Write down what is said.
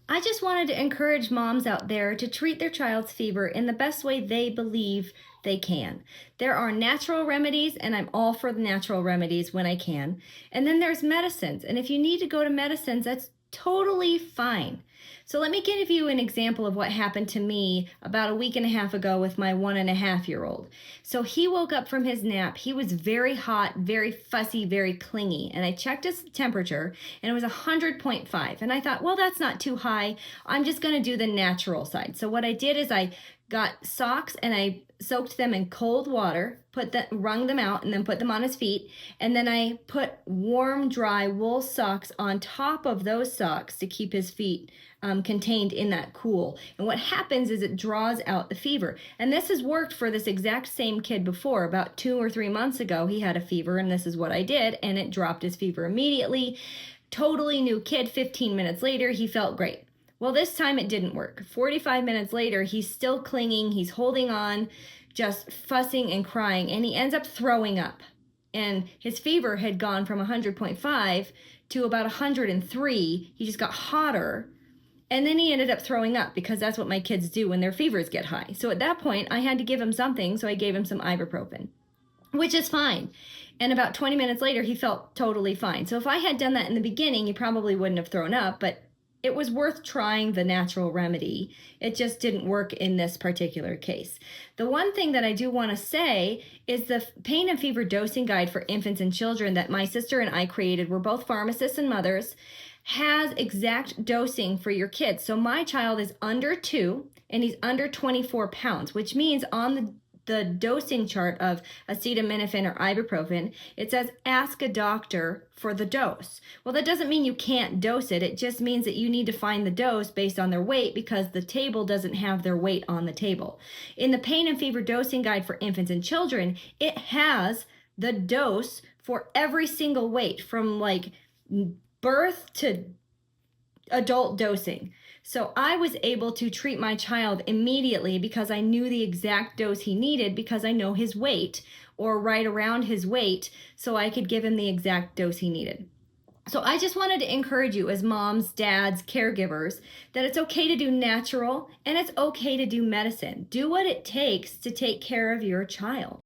I just wanted to encourage moms out there to treat their child's fever in the best way they believe they can. There are natural remedies, and I'm all for the natural remedies when I can. And then there's medicines. And if you need to go to medicines, that's totally fine. So let me give you an example of what happened to me about a week and a half ago with my 1.5-year-old. So he woke up from his nap. He was very hot, very fussy, very clingy. And I checked his temperature and it was 100.5. And I thought, well, that's not too high. I'm just going to do the natural side. So what I did is I got socks and I soaked them in cold water, wrung them out, and then put them on his feet. And then I put warm, dry wool socks on top of those socks to keep his feet contained in that cool. And what happens is it draws out the fever. And this has worked for this exact same kid before. About 2 or 3 months ago, he had a fever, and this is what I did, and it dropped his fever immediately. Totally new kid. 15 minutes later, he felt great. Well, this time it didn't work. 45 minutes later, he's still clinging, he's holding on, just fussing and crying, and he ends up throwing up. And his fever had gone from 100.5 to about 103. He just got hotter, and then he ended up throwing up because that's what my kids do when their fevers get high. So at that point, I had to give him something, so I gave him some ibuprofen, which is fine. And about 20 minutes later, he felt totally fine. So if I had done that in the beginning, he probably wouldn't have thrown up, but it was worth trying the natural remedy. It just didn't work in this particular case. The one thing that I do want to say is the pain and fever dosing guide for infants and children that my sister and I created, we're both pharmacists and mothers, has exact dosing for your kids. So my child is under 2 and he's under 24 pounds, which means on the dosing chart of acetaminophen or ibuprofen, it says ask a doctor for the dose. Well, that doesn't mean you can't dose it. It just means that you need to find the dose based on their weight because the table doesn't have their weight on the table. In the pain and fever dosing guide for infants and children, it has the dose for every single weight from like birth to adult dosing. So I was able to treat my child immediately because I knew the exact dose he needed because I know his weight or right around his weight, so I could give him the exact dose he needed. So I just wanted to encourage you as moms, dads, caregivers, that it's okay to do natural and it's okay to do medicine. Do what it takes to take care of your child.